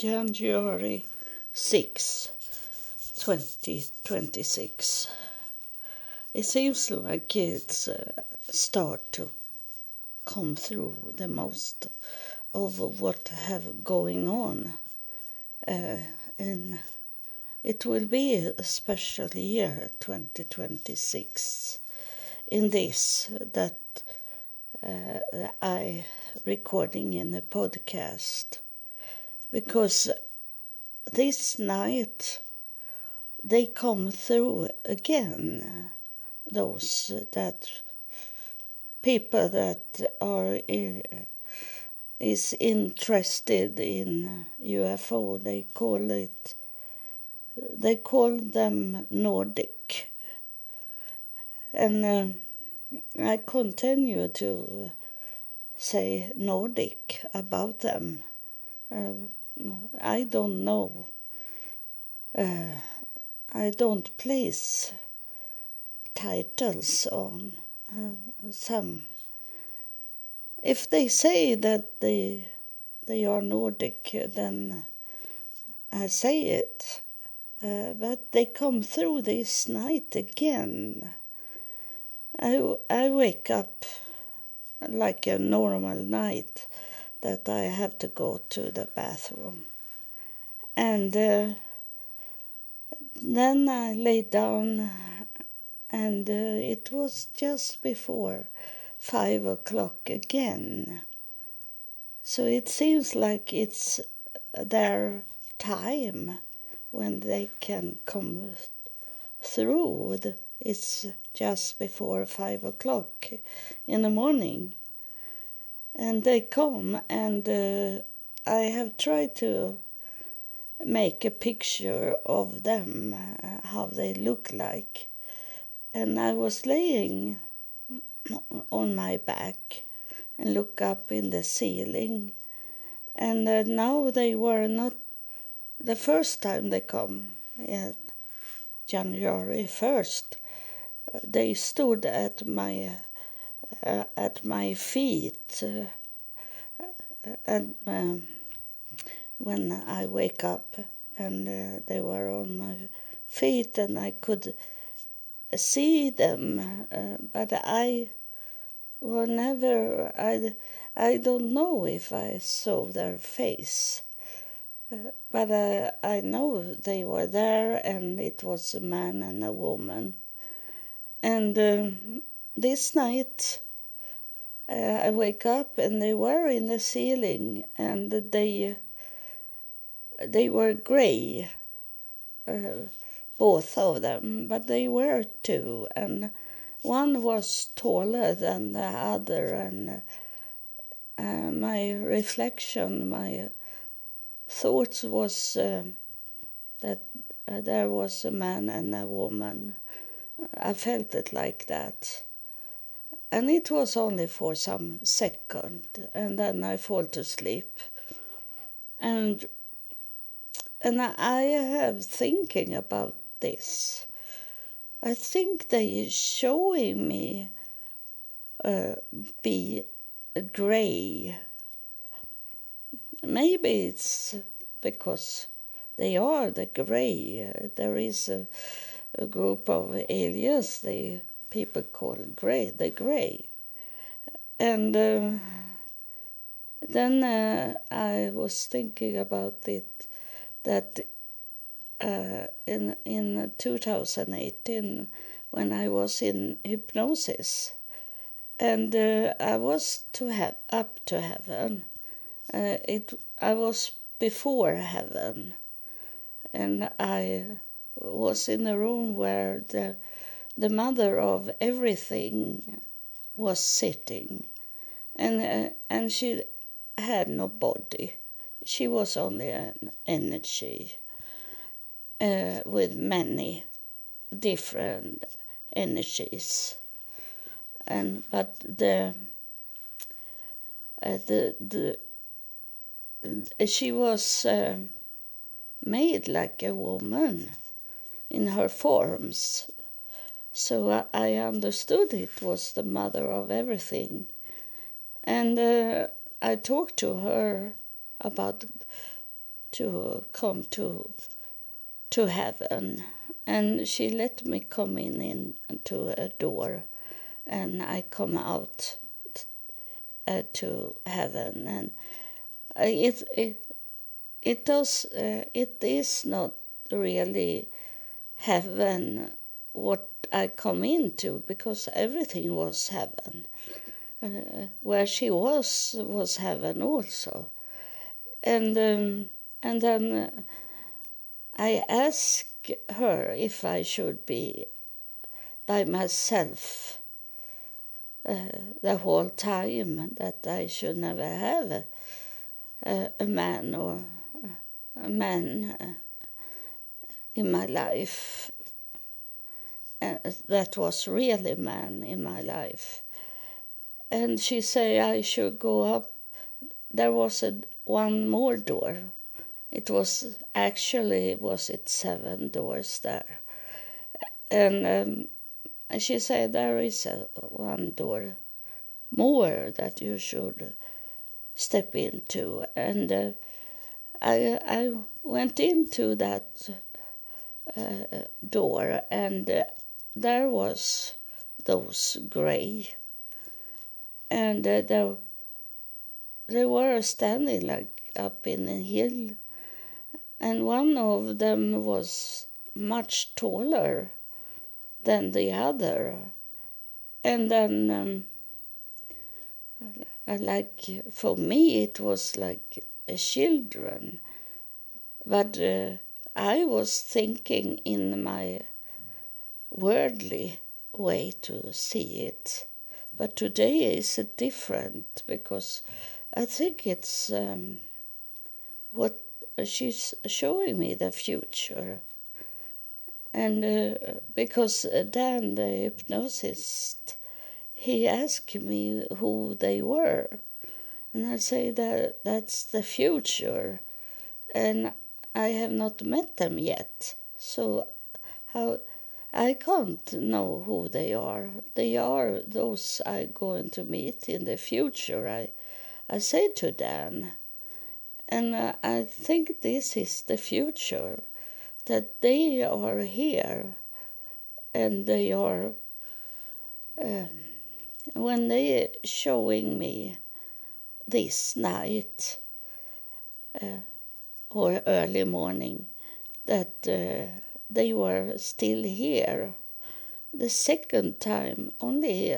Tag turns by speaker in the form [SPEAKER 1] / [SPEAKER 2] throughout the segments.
[SPEAKER 1] January 6, 2026. It seems like it's start to come through the most of what have going on. And it will be a special year, 2026, in this that I recording in a podcast. Because this night they come through again, those that people that are is interested in UFO. They call them Nordic, and I continue to say Nordic about them. I don't know. I don't place titles on some. If they say that they are Nordic, then I say it. But they come through this night again. I wake up like a normal night that I have to go to the bathroom. And then I lay down, and it was just before 5 o'clock again. So it seems like it's their time when they can come through. It's just before 5 o'clock in the morning. And they come, and I have tried to make a picture of them, how they look like. And I was laying on my back and look up in the ceiling. And now they were not the first time they come, January 1st. They stood at my feet, and when I wake up, and they were on my feet, and I could see them, but I don't know if I saw their face, but I know they were there, and it was a man and a woman. And this night I wake up, and they were in the ceiling, and they were gray, both of them, but they were two, and one was taller than the other, and my reflection, my thoughts was that there was a man and a woman. I felt it like that. And it was only for some second, and then I fall to sleep. And I have thinking about this. I think they showing me be gray. Maybe it's because they are the gray. There is a group of aliens people call the gray. And then I was thinking about it, that in 2018, when I was in hypnosis, and I was up to heaven. I was before heaven, and I was in a room where the mother of everything was sitting, and she had no body. She was only an energy with many different energies, but she was made like a woman in her forms. So I understood it was the mother of everything. And I talked to her about to come to heaven, and she let me come into a door, and I come out to heaven, and it is not really heaven what I come into, because everything was heaven. Where she was heaven also, and then I asked her if I should be by myself the whole time, that I should never have a man or a man in my life. That was really a man in my life. And she said I should go up. There was one more door. It was actually, was it 7 doors there? And she said there is one door more that you should step into. And I went into that door, and there was those gray, and they were standing like up in a hill, and one of them was much taller than the other. And then like for me it was like a children, but I was thinking in my worldly way to see it. But today is different, because I think it's what she's showing me, the future. And because Dan, the hypnosist, he asked me who they were. And I say that that's the future. And I have not met them yet. So how I can't know who they are. They are those I'm going to meet in the future, I say to Dan. And I think this is the future, that they are here, and they are, when they showing me this night or early morning, that they were still here. The second time, only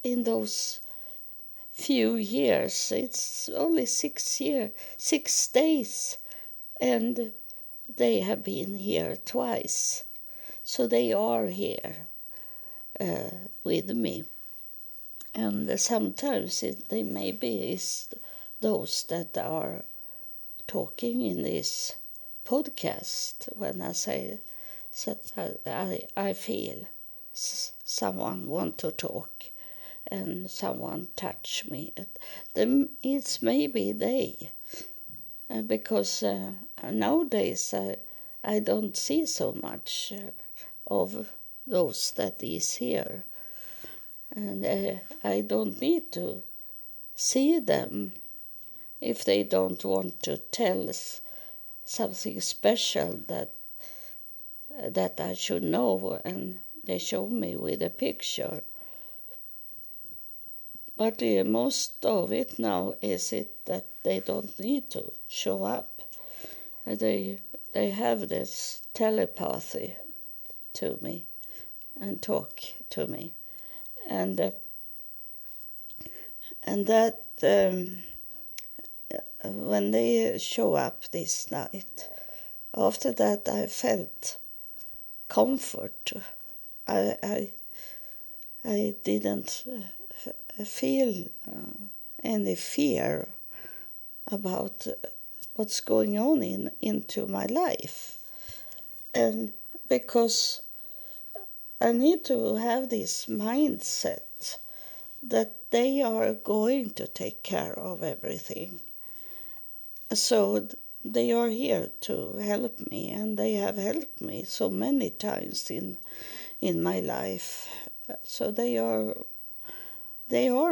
[SPEAKER 1] in those few years, it's only 6 days, and they have been here twice. So they are here with me. And sometimes they maybe is those that are talking in this podcast, when I say that I feel someone want to talk and someone touch me. It's maybe they, because nowadays I don't see so much of those that is here, and I don't need to see them if they don't want to tell us something special that I should know, and they show me with a picture. But most of it now is it that they don't need to show up. They have this telepathy to me and talk to me, and that when they show up this night, after that I felt comfort. I didn't feel any fear about what's going on into my life. And because I need to have this mindset that they are going to take care of everything. So they are here to help me, and they have helped me so many times in my life. So they are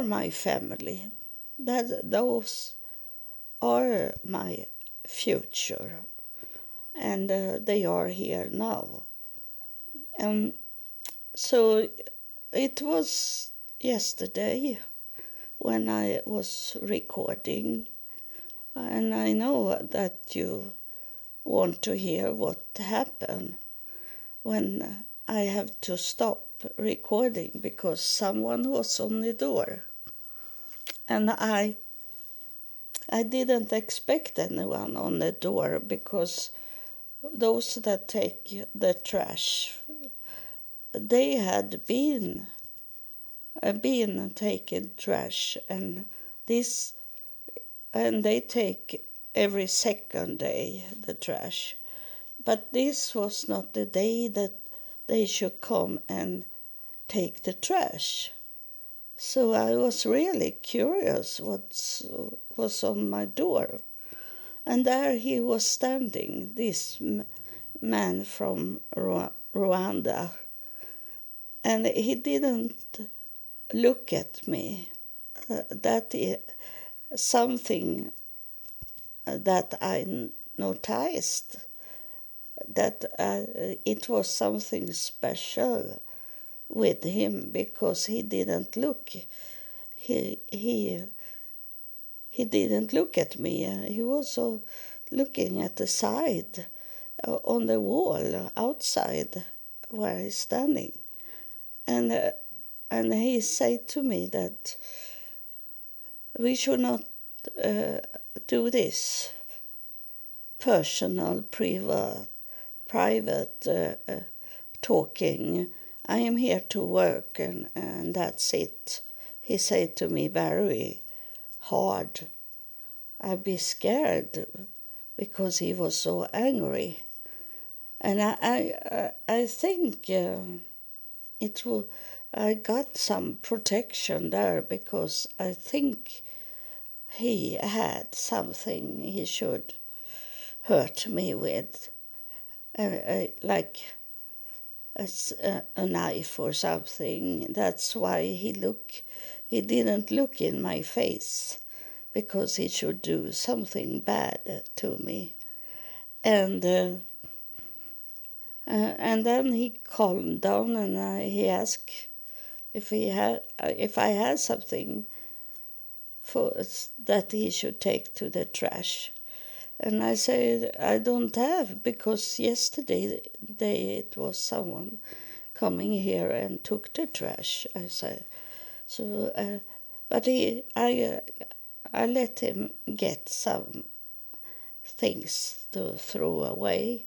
[SPEAKER 1] my family. Those are my future, and they are here now. So it was yesterday when I was recording, and I know that you want to hear what happened when I have to stop recording because someone was on the door. And I didn't expect anyone on the door because those that take the trash, they had been taking trash, and they take every second day the trash. But this was not the day that they should come and take the trash. So I was really curious what was on my door. And there he was standing, this man from Rwanda. And he didn't look at me. That is something that I noticed, that it was something special with him because he didn't look. He didn't look at me. He was looking at the side, on the wall outside where he's standing, and he said to me that we should not do this personal, private talking. I am here to work, and that's it. He said to me very hard. I'd be scared because he was so angry. And I think I got some protection there because I think he had something he should hurt me with, like a knife or something. That's why he didn't look in my face, because he should do something bad to me. And then he calmed down, and he asked if I had something that he should take to the trash. And I said, I don't have, because yesterday it was someone coming here and took the trash. I said, so, but I let him get some things to throw away,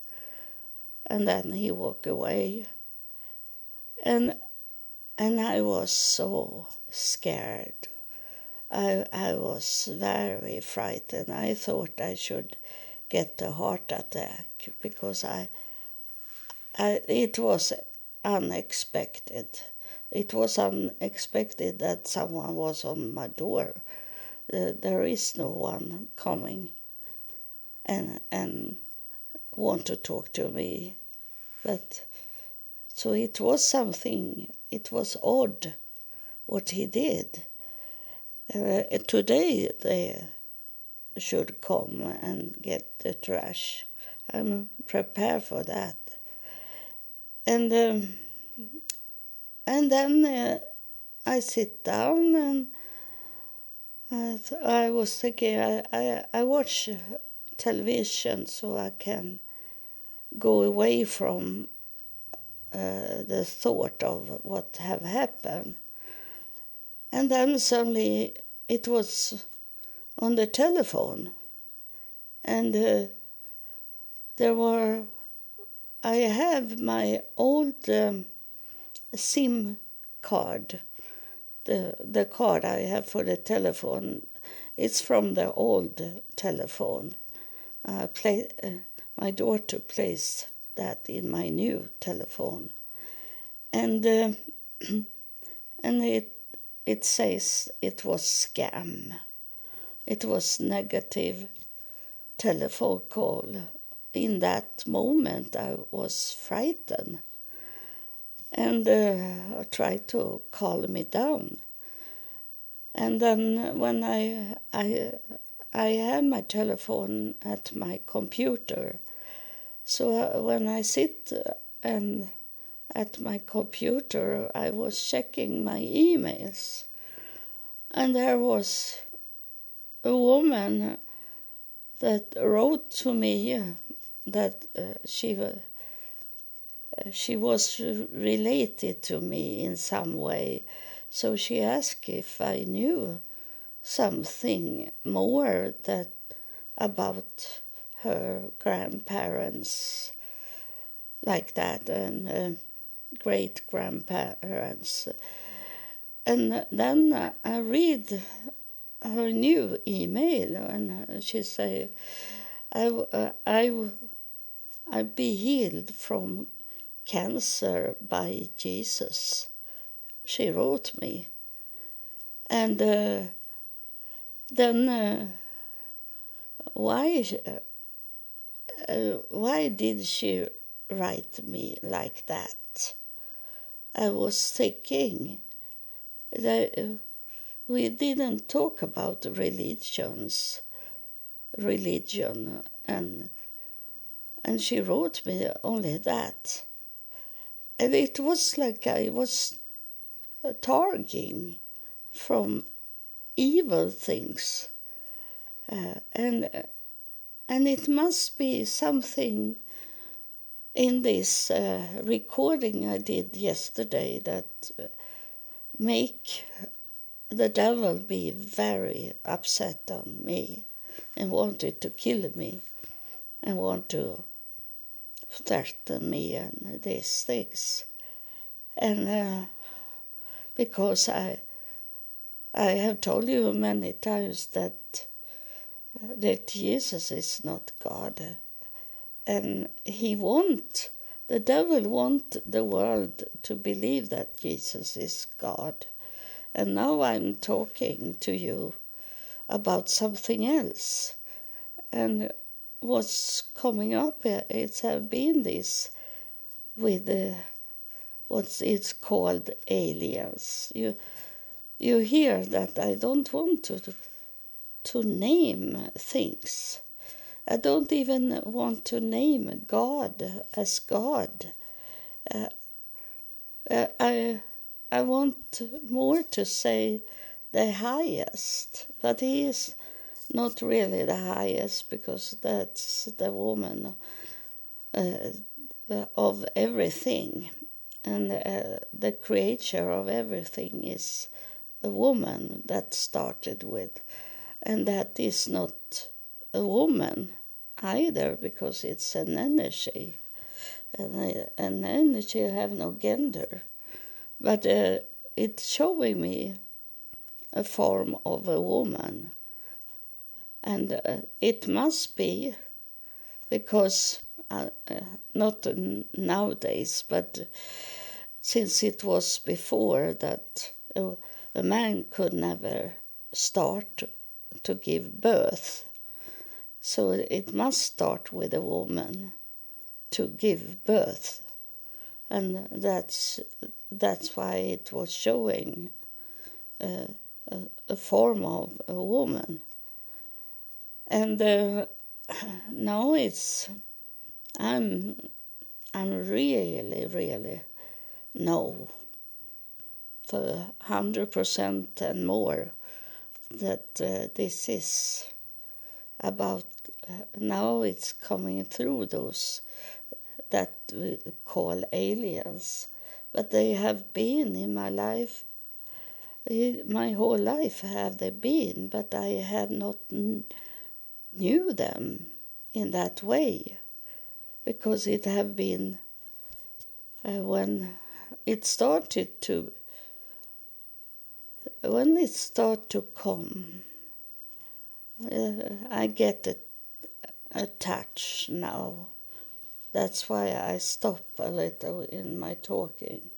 [SPEAKER 1] and then he walked away. And I was so scared. I was very frightened. I thought I should get a heart attack because it was unexpected. It was unexpected that someone was on my door. There is no one coming and want to talk to me. But so it was something. It was odd what he did. Today they should come and get the trash. I'm prepared for that. And then I sit down, and I was thinking I watch television so I can go away from the thought of what have happened. And then suddenly it was on the telephone, and I have my old SIM card, the card I have for the telephone. It's from the old telephone. My daughter placed that in my new telephone, and it says it was scam. It was negative telephone call. In that moment I was frightened and tried to calm me down. And then when I I have my telephone at my computer. So when I sit and at my computer, I was checking my emails. And there was a woman that wrote to me that she was related to me in some way. So she asked if I knew something more about her grandparents, like that, and great grandparents. And then I read her new email, and she said, I be healed from cancer by Jesus. She wrote me. And then why did she write me like that? I was thinking that we didn't talk about religion, and she wrote me only that. And it was like I was targeting from evil things. And it must be something in this recording I did yesterday that make the devil be very upset on me and wanted to kill me and want to threaten me and these things. And because I have told you many times that Jesus is not God, and the devil want the world to believe that Jesus is God. And now I'm talking to you about something else. And what's coming up, it's have been this with what it's called aliens. You hear that I don't want to name things. I don't even want to name God as God. I want more to say the highest, but he is not really the highest, because that's the woman of everything, and the creator of everything is a woman that started with, and that is not a woman either, because it's an energy, and an energy have no gender, but it's showing me a form of a woman, and it must be, because not nowadays, but since it was before that a man could never start to give birth, so it must start with a woman to give birth, and that's why it was showing a form of a woman. And now I'm really know for 100% and more that this is about, now it's coming through those that we call aliens, but they have been in my life. My whole life have they been, but I have not knew them in that way, because it have been when it started to come. I get a touch now. That's why I stop a little in my talking,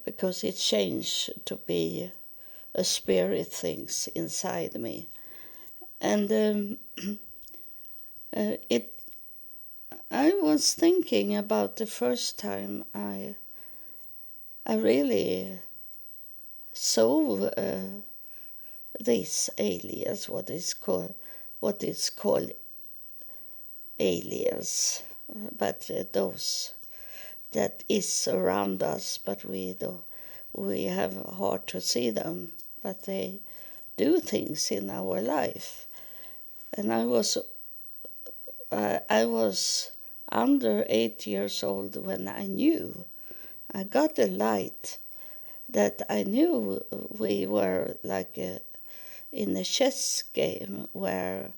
[SPEAKER 1] because it changed to be a spirit things inside me. And I was thinking about the first time I really saw these aliens, what is called aliens, but those that is around us, but we have hard to see them, but they do things in our life. And I was under 8 years old when I got a light that I knew we were like in a chess game where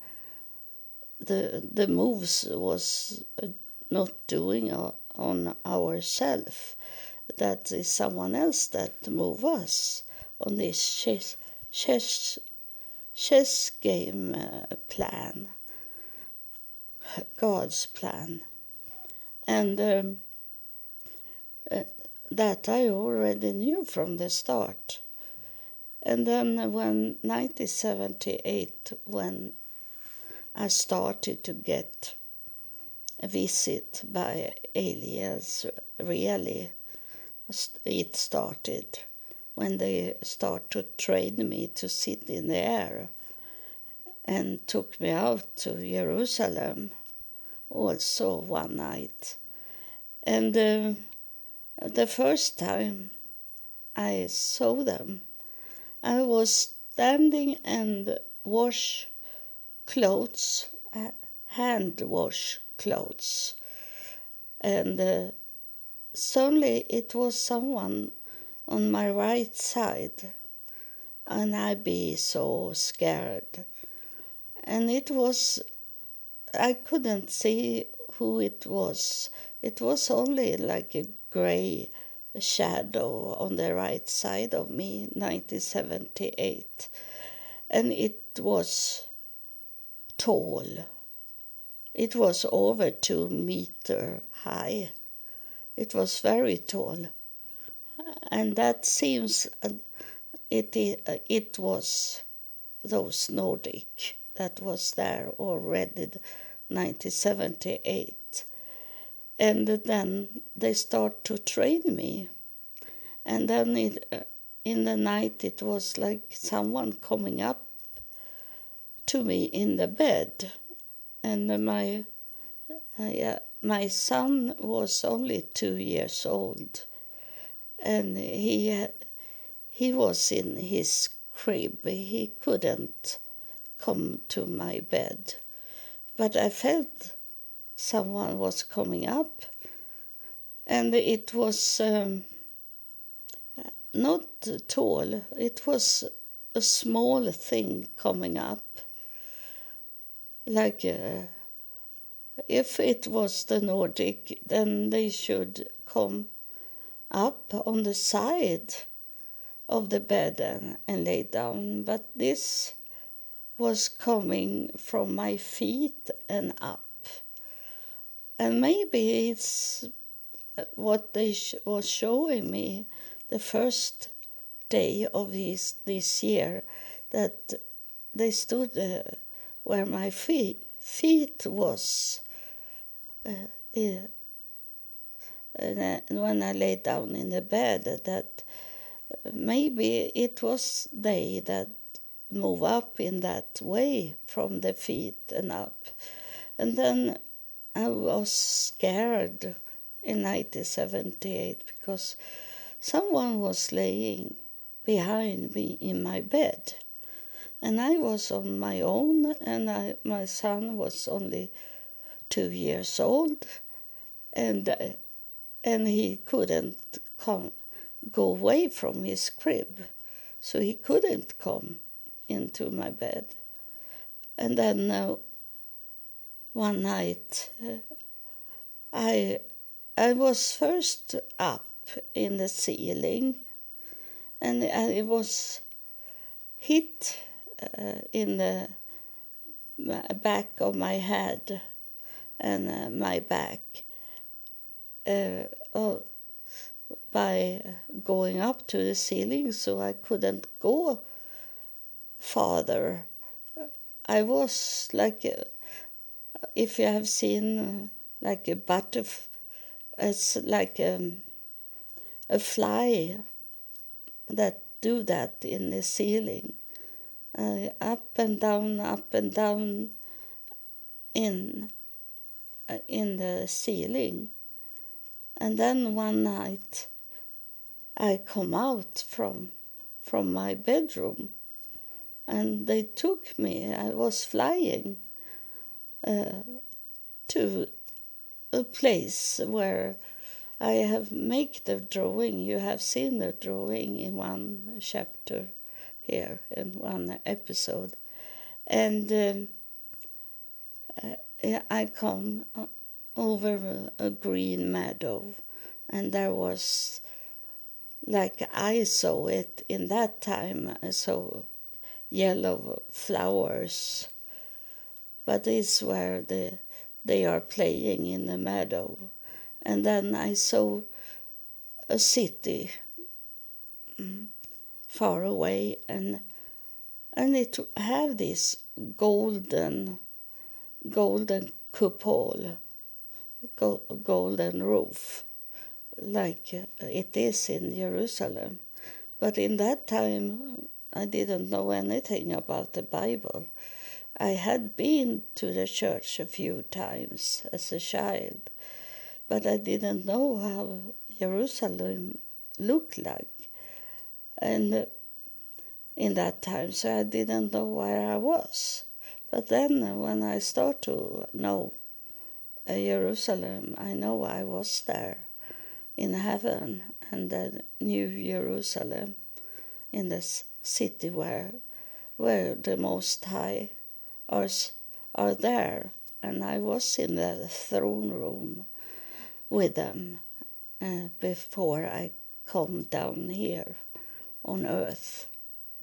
[SPEAKER 1] the moves was not doing on ourselves. That is someone else that move us on this chess game plan, God's plan. And that I already knew from the start. And then when 1978, when I started to get a visit by aliens, really, it started when they start to train me to sit in the air and took me out to Jerusalem also one night. And the first time I saw them, I was standing and wash clothes, hand wash clothes. And suddenly it was someone on my right side, and I be so scared. And I couldn't see who it was. It was only like a gray shadow on the right side of me, 1978. And it was tall. It was over 2 meters high. It was very tall. And that seems, it was those Nordic that was there already 1978. And then they start to train me. And then in the night it was like someone coming up to me in the bed. And my son was only 2 years old. And he was in his crib. He couldn't come to my bed. But I felt someone was coming up, and it was not tall. It was a small thing coming up. Like if it was the Nordic, then they should come up on the side of the bed and lay down. But this was coming from my feet and up. And maybe it's what they was showing me the first day of this year, that they stood where my feet was. And when I lay down in the bed, that maybe it was they that move up in that way from the feet and up. And then I was scared in 1978 because someone was laying behind me in my bed. And I was on my own, and my son was only 2 years old, and he couldn't go away from his crib, so he couldn't come into my bed. And then one night, I was first up in the ceiling, and I was hit in the back of my head and my back by going up to the ceiling, so I couldn't go farther. I was like, if you have seen like a butterfly, it's like a fly that do that in the ceiling. up and down in the ceiling. And then one night I come out from my bedroom, and they took me. I was flying to a place where I have made the drawing. You have seen the drawing in one chapter here, in one episode. And I come over a green meadow, and there was, like I saw it in that time, I saw yellow flowers, but it's where they are playing in the meadow. And then I saw a city far away, and it have this golden cupola, golden roof, like it is in Jerusalem. But in that time, I didn't know anything about the Bible. I had been to the church a few times as a child, but I didn't know how Jerusalem looked like. And in that time, so I didn't know where I was. But then when I start to know Jerusalem, I know I was there in heaven, and the new Jerusalem, in this city where the Most High are there. And I was in the throne room with them before I come down here on earth.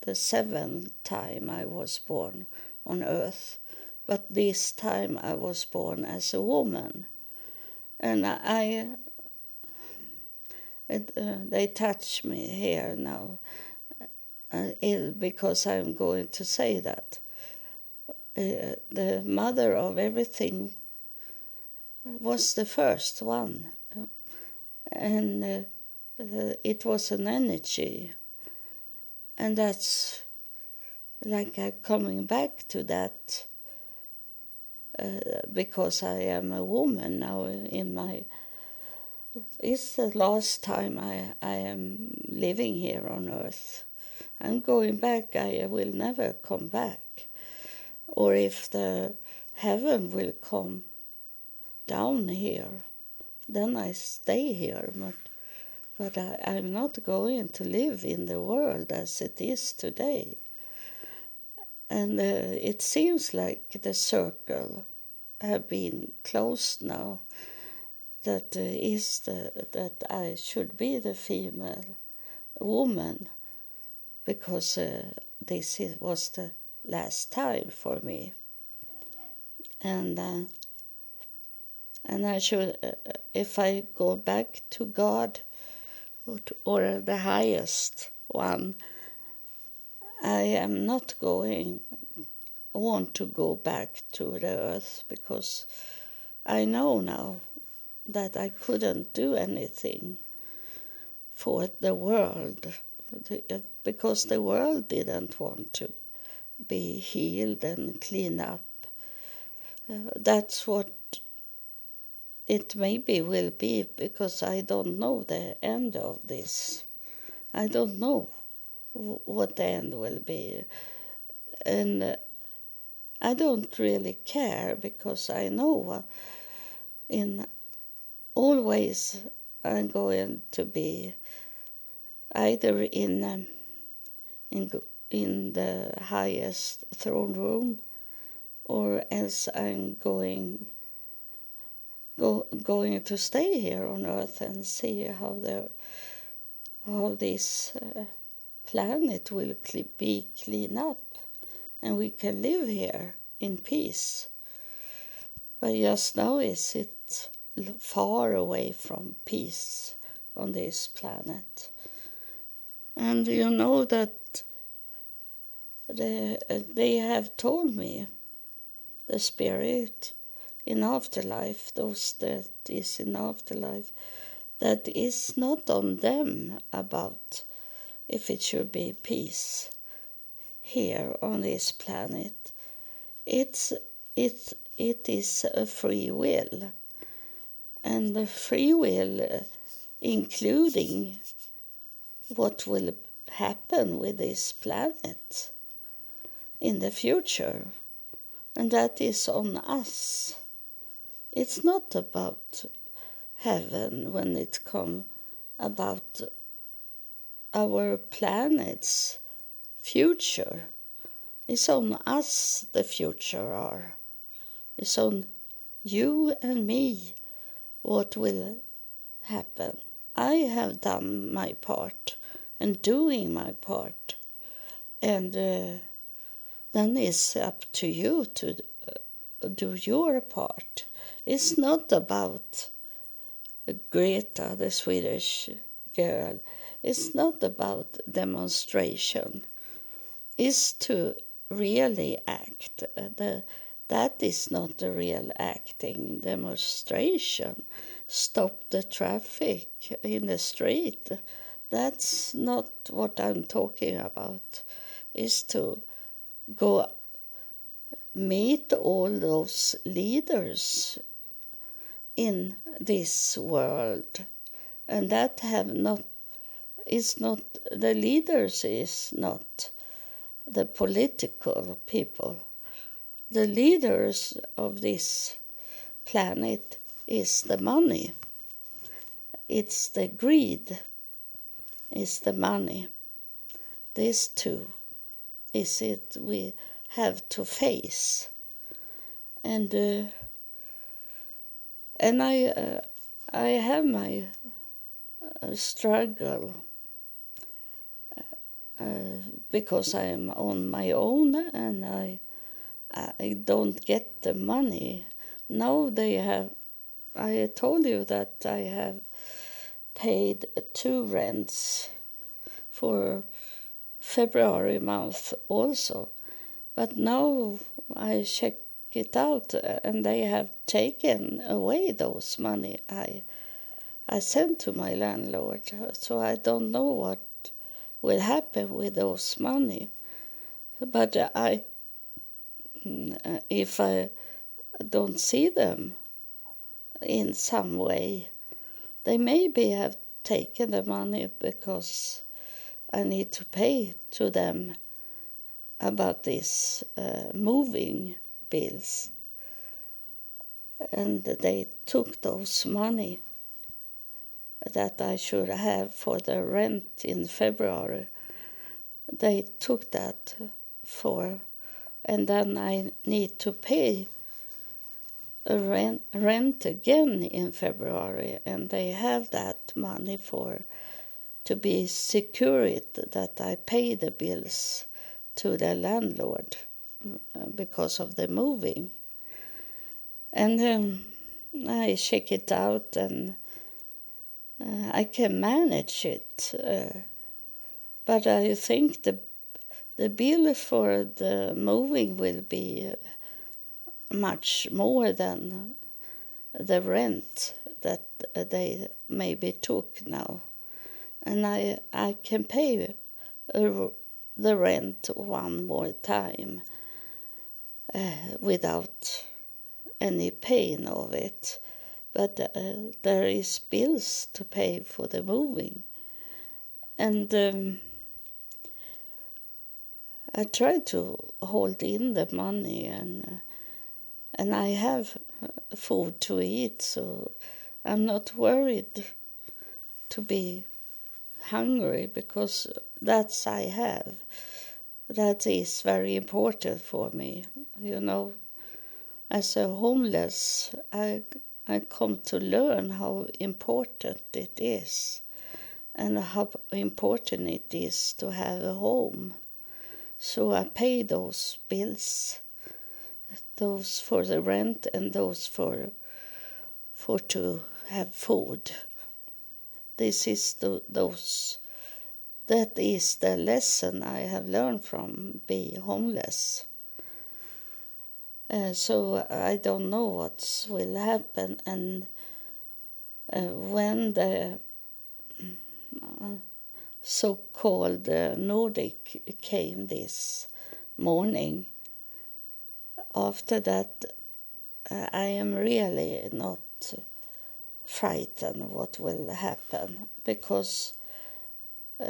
[SPEAKER 1] The seventh time I was born on earth, but this time I was born as a woman. And they touch me here now, because I'm going to say that the mother of everything was the first one, and it was an energy, and that's like I'm coming back to that because I am a woman now in my. It's the last time I am living here on earth. I'm going back. I will never come back. Or if the heaven will come down here, then I stay here. But I'm not going to live in the world as it is today. And it seems like the circle have been closed now. That that I should be the female woman, because this was the last time for me, and I should, if I go back to God or the highest one, I am not want to go back to the earth, because I know now that I couldn't do anything for the world, because the world didn't want to be healed and clean up. That's what it maybe will be, because I don't know the end of this. I don't know what the end will be. And I don't really care, because I know in always I'm going to be either in the highest throne room, or else I'm going to stay here on earth and see how this planet will be cleaned up, and we can live here in peace. But just now is it far away from peace on this planet. And you know that they have told me, the spirit in afterlife, those that is in afterlife, that is not on them about if it should be peace here on this planet. It is a free will, and the free will, including what will happen with this planet in the future, and that is on us. It's not about heaven when it comes about our planet's future. It's on us the future are. It's on you and me what will happen. I have done my part and doing my part, and then it's up to you to do your part. It's not about Greta, the Swedish girl. It's not about demonstration. It's to really act. That is not the real acting. Demonstration. Stop the traffic in the street. That's not what I'm talking about. It's to go meet all those leaders in this world, and that have not is not the leaders is not the political people. The leaders of this planet is the money. It's the greed. It's the money. These two is it we have to face, and I have my struggle because I am on my own and I don't get the money. Now I told you that I have paid 2 rents for February month also. But now I check it out and they have taken away those money I sent to my landlord. So I don't know what will happen with those money. But if I don't see them in some way, they maybe have taken the money because I need to pay to them about this moving bills, and they took those money that I should have for the rent in February. They took that and then I need to pay a rent again in February, and they have that money to be secured that I pay the bills to the landlord because of the moving. And I check it out and I can manage it. But I think the bill for the moving will be much more than the rent that they maybe took now. And I can pay the rent one more time without any pain of it. But there is bills to pay for the moving. And I try to hold in the money, and I have food to eat, so I'm not worried to be hungry because that's I have. That is very important for me, you know. As a homeless, I come to learn how important it is and how important it is to have a home. So I pay those bills, those for the rent and those for to have food. This is that is the lesson I have learned from being homeless. So I don't know what will happen, and when the so-called Nordic came this morning. After that, I am really not frightened what will happen, because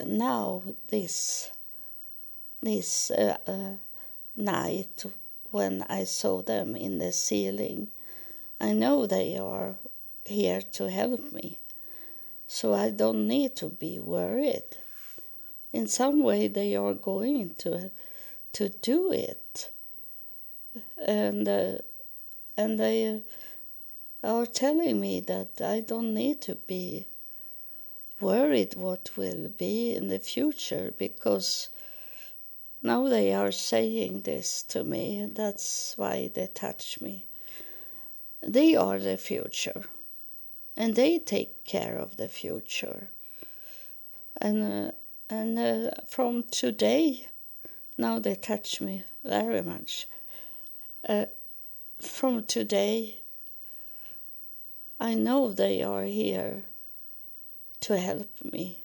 [SPEAKER 1] now this night when I saw them in the ceiling, I know they are here to help me, so I don't need to be worried. In some way they are going to do it, and they are telling me that I don't need to be worried what will be in the future, because now they are saying this to me. That's why they touch me. They are the future, and they take care of the future. And from today, now they touch me very much. From today, I know they are here to help me,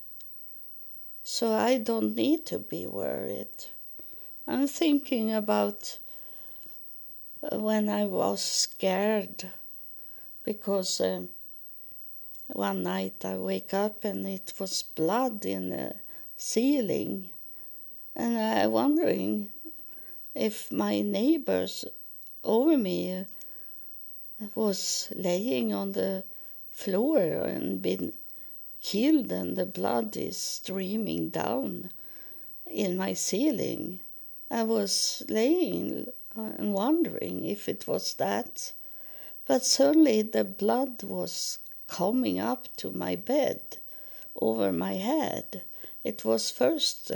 [SPEAKER 1] so I don't need to be worried. I'm thinking about when I was scared, because one night I wake up and it was blood in the ceiling, and I'm wondering if my neighbors over me was laying on the floor and been killed, and the blood is streaming down in my ceiling. I was laying and wondering if it was that, but suddenly the blood was coming up to my bed over my head. It was first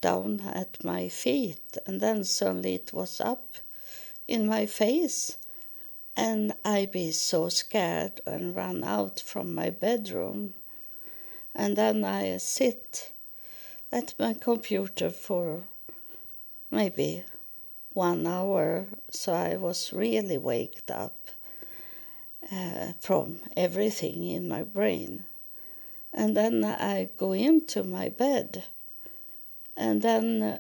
[SPEAKER 1] down at my feet, and then suddenly it was up in my face, and I be so scared and run out from my bedroom. And then I sit at my computer for maybe 1 hour, so I was really waked up from everything in my brain. And then I go into my bed, and then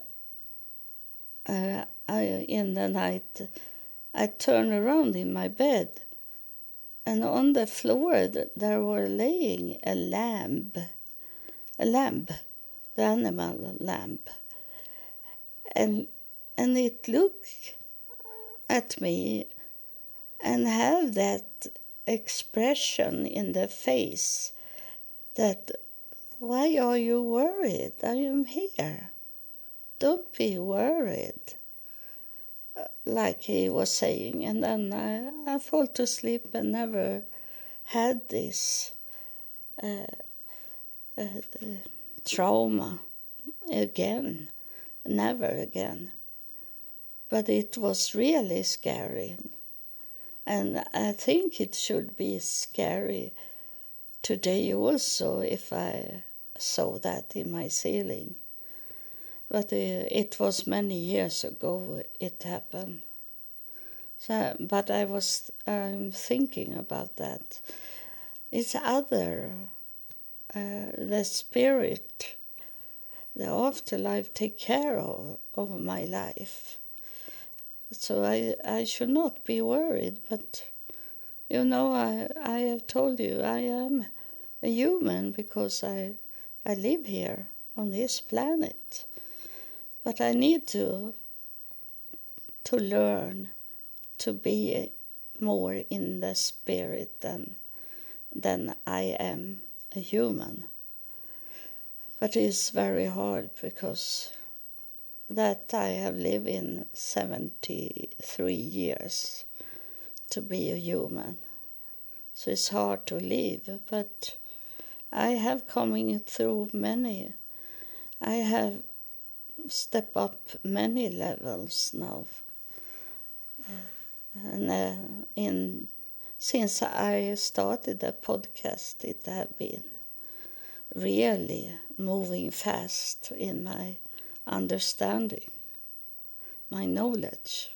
[SPEAKER 1] in the night I turn around in my bed, and on the floor there were laying a lamb, the animal lamb, and it looked at me and had that expression in the face that, why are you worried? I am here. Don't be worried, like he was saying. And then I fall to sleep and never had this trauma again, never again. But it was really scary. And I think it should be scary today also if I saw that in my ceiling. But it was many years ago it happened. So, but I'm thinking about that. It's other, the spirit, the afterlife take care of my life. So I should not be worried, but I have told you I am a human because I live here on this planet. But I need to learn to be more in the spirit than I am a human. But it's very hard because that I have lived in 73 years to be a human. So it's hard to live, but I have coming through many. I have stepped up many levels now. And since I started the podcast, it has been really moving fast in my understanding, my knowledge.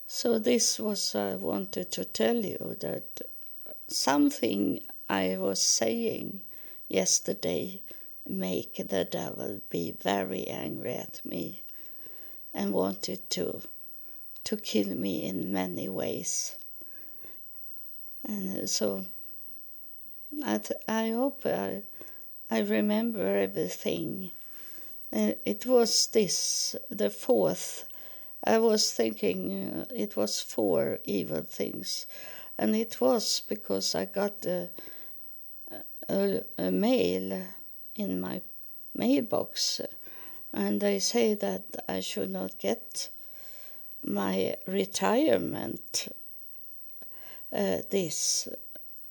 [SPEAKER 1] So this was I wanted to tell you, that something I was saying yesterday make the devil be very angry at me and wanted to kill me in many ways. And so I hope I remember everything. It was the fourth. I was thinking it was 4 evil things. And it was because I got a mail in my mailbox, and they say that I should not get my retirement this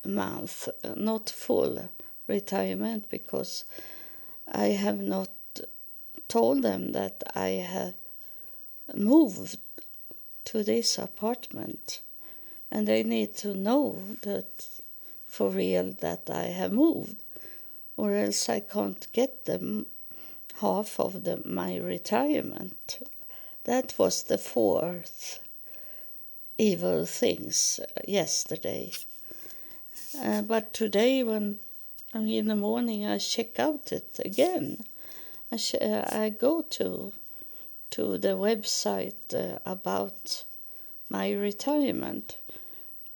[SPEAKER 1] month, not full retirement, because I have not told them that I have moved to this apartment, and they need to know that for real that I have moved, or else I can't get them half of my retirement. That was the 4th evil things yesterday. But today, when in the morning I check out it again, I go to the website about my retirement,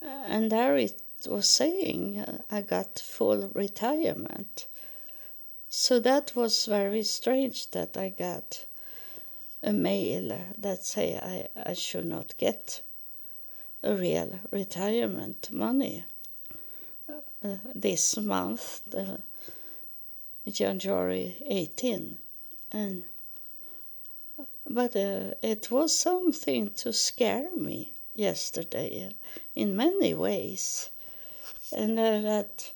[SPEAKER 1] and there it was saying I got full retirement. So that was very strange that I got a mail that say I should not get a real retirement money this month, January 18. But it was something to scare me yesterday in many ways. And that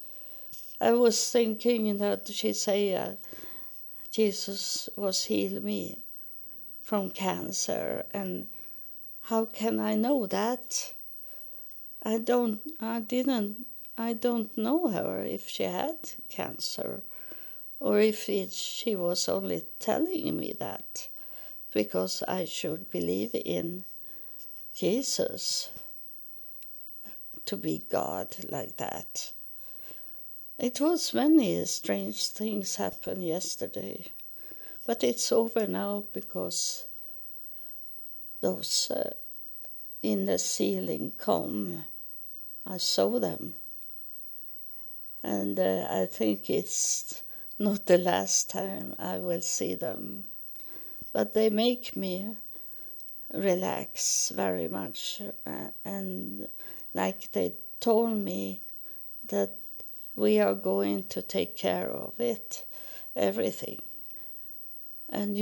[SPEAKER 1] I was thinking that she say Jesus was healed me from cancer, and how can I know that? I don't know her if she had cancer, or if she was only telling me that because I should believe in Jesus to be God like that. It was many strange things happened yesterday, but it's over now because those in the ceiling come. I saw them, and I think it's not the last time I will see them, but they make me relax very much, and like they told me that we are going to take care of it, everything, and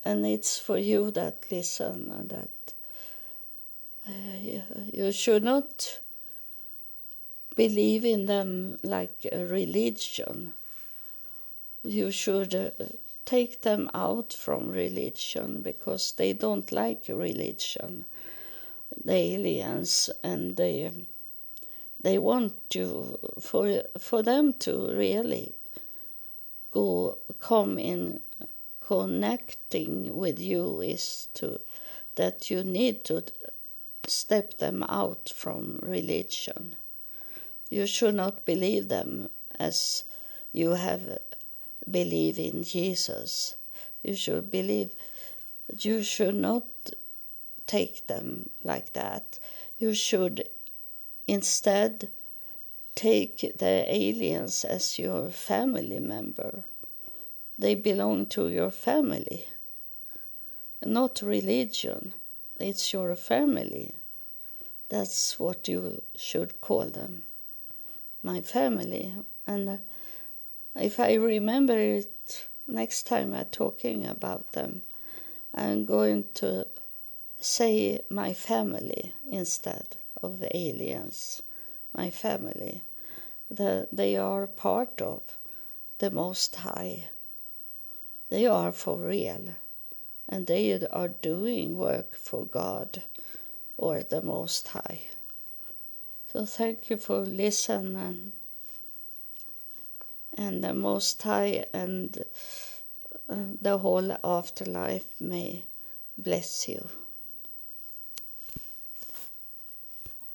[SPEAKER 1] and it's for you that listen, and that you should not believe in them like a religion. You should take them out from religion, because they don't like religion, the aliens, and they want you for them to really come in connecting with you, is that you need to step them out from religion. You should not believe them as you have believe in Jesus. You should not take them like that. You should instead take the aliens as your family member. They belong to your family, not religion. It's your family. That's what you should call them, my family. And if I remember it next time I'm talking about them, I'm going to say my family instead of the aliens. My family. They are part of the Most High. They are for real. And they are doing work for God or the Most High. So thank you for listening. And the Most High and the whole afterlife may bless you.